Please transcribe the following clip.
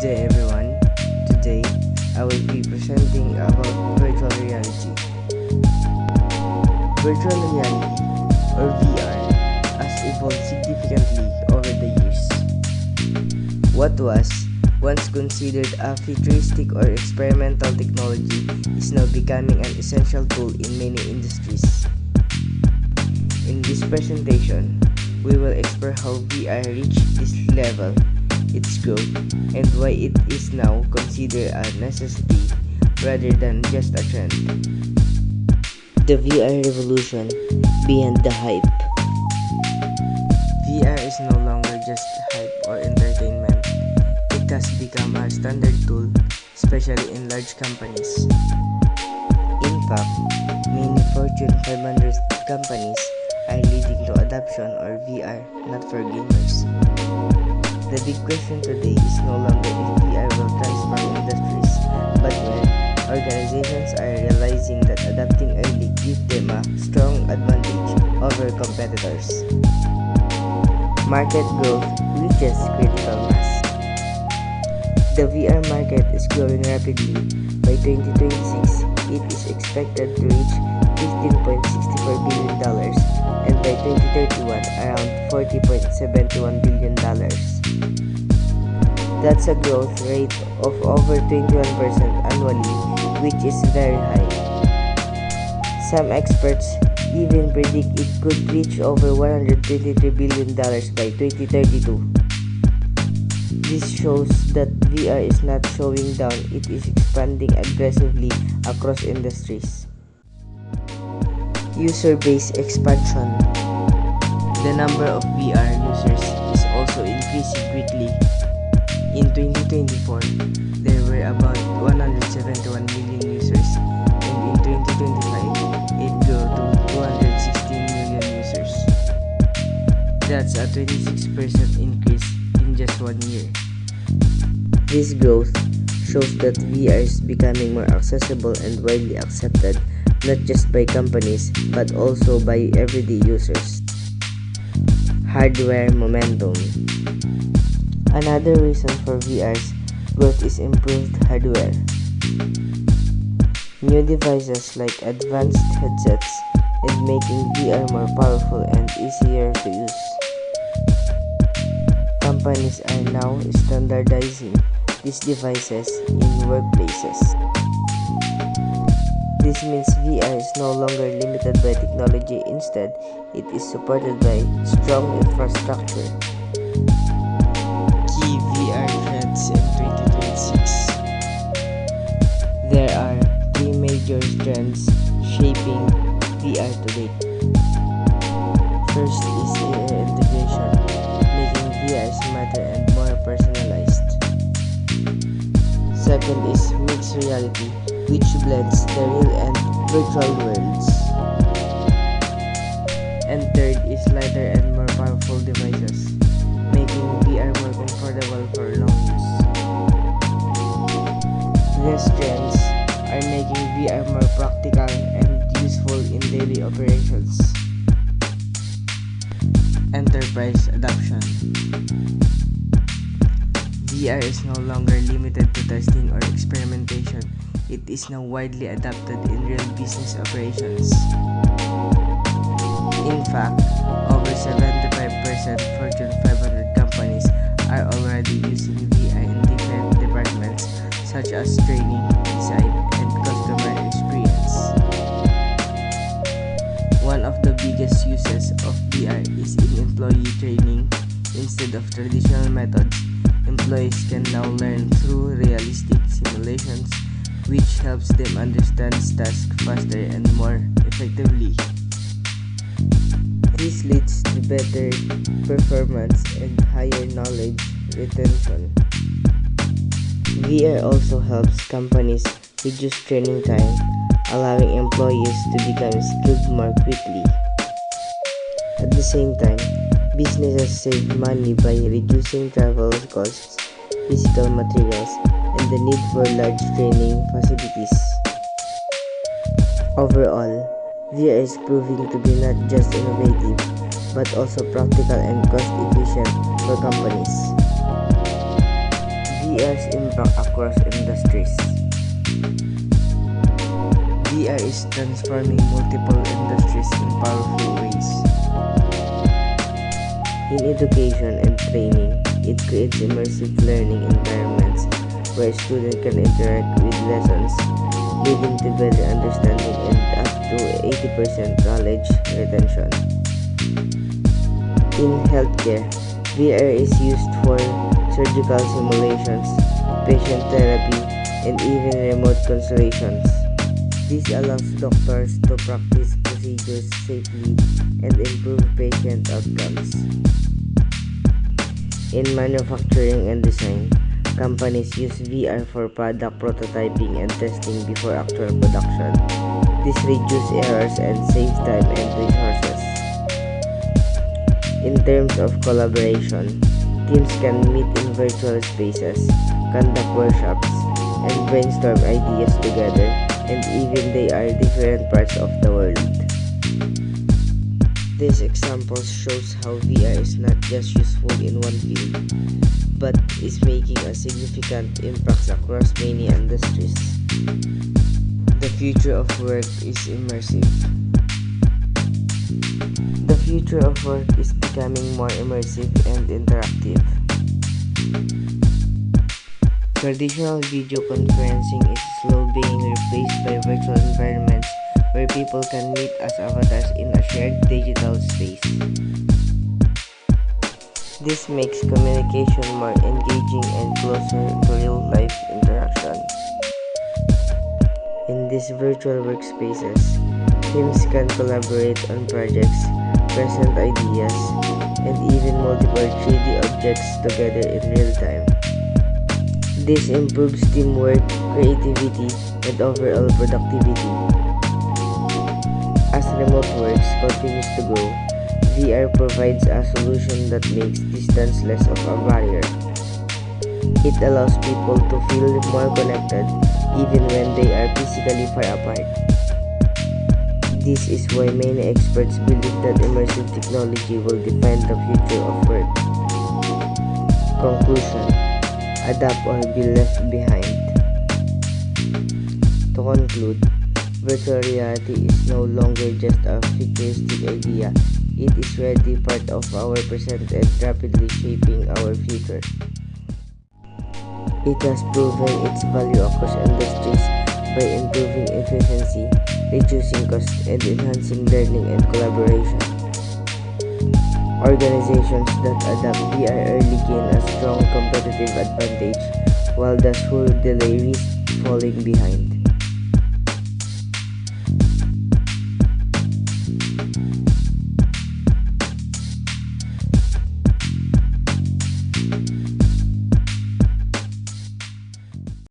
day everyone. Today I will be presenting about virtual reality. Virtual reality or VR has evolved significantly over the years. What was once considered a futuristic or experimental technology is now becoming an essential tool in many industries. In this presentation, we will explore how VR reached this level, its growth, and why it is now considered a necessity rather than just a trend. The VR revolution beyond the hype. VR is no longer just hype or entertainment. It has become a standard tool, especially in large companies. In fact, many Fortune 500 companies are leading to adoption or VR, not for gamers. The big question today is no longer if VR will transform industries, but when organizations are realizing that adapting early gives them a strong advantage over competitors. Market growth reaches critical mass. The VR market is growing rapidly. By 2026, it is expected to reach $15.64 billion, and by 2031, around $40.71 billion. That's a growth rate of over 21% annually, which is very high. Some experts even predict it could reach over $123 billion by 2032. This shows that VR is not slowing down, it is expanding aggressively across industries. User base expansion. The number of VR users is also increasing quickly. In 2024, there were about 171 million users, and in 2025, it grew to 216 million users. That's a 26% increase in just 1 year. This growth shows that VR is becoming more accessible and widely accepted, not just by companies, but also by everyday users. Hardware momentum. Another reason for VR's growth is improved hardware. New devices like advanced headsets and making VR more powerful and easier to use. Companies are now standardizing these devices in workplaces. This means VR is no longer limited by technology, instead, it is supported by strong infrastructure. Key VR trends in 2026. There are three major trends shaping VR today. First is AI integration, making VR smarter and more personalized. Second is mixed reality, which blends the real and virtual worlds. And third is lighter and more powerful devices, making VR more comfortable for long use. These trends are making VR more practical and useful in daily operations. Enterprise adoption. VR is no longer limited to testing or experimentation. It is now widely adopted in real business operations. In fact, over 75% Fortune 500 companies are already using VR in different departments such as training, design, and customer experience. One of the biggest uses of VR is in employee training. Instead of traditional methods, employees can now learn through realistic simulations, which helps them understand tasks faster and more effectively. This leads to better performance and higher knowledge retention. VR also helps companies reduce training time, allowing employees to become skilled more quickly. At the same time, businesses save money by reducing travel costs, physical materials, and the need for large training facilities. Overall, VR is proving to be not just innovative, but also practical and cost-efficient for companies. VR's impact across industries. VR is transforming multiple industries in powerful ways. In education and training, it creates immersive learning environments where students can interact with lessons, leading to better understanding and up to 80% knowledge retention. In healthcare, VR is used for surgical simulations, patient therapy, and even remote consultations. This allows doctors to practice procedures safely and improve patient outcomes. In manufacturing and design, companies use VR for product prototyping and testing before actual production. This reduces errors and saves time and resources. In terms of collaboration, teams can meet in virtual spaces, conduct workshops, and brainstorm ideas together, and even they are different parts of the world. This example shows how VR is not just useful in one field, but is making a significant impact across many industries. The future of work is immersive. The future of work is becoming more immersive and interactive. Traditional video conferencing is slowly being replaced by virtual environments where people can meet as avatars in a shared digital space. This makes communication more engaging and closer to real-life interaction. In these virtual workspaces, teams can collaborate on projects, present ideas, and even multiple 3D objects together in real time. This improves teamwork, creativity, and overall productivity. As remote work continues to grow, VR provides a solution that makes distance less of a barrier. It allows people to feel more connected even when they are physically far apart. This is why many experts believe that immersive technology will define the future of work. Conclusion: adapt or be left behind. To conclude, virtual reality is no longer just a futuristic idea. It is already part of our present and rapidly shaping our future. It has proven its value across industries by improving efficiency, reducing costs, and enhancing learning and collaboration. Organizations that adapt VR early gain a strong competitive advantage, while those who delay risk falling behind.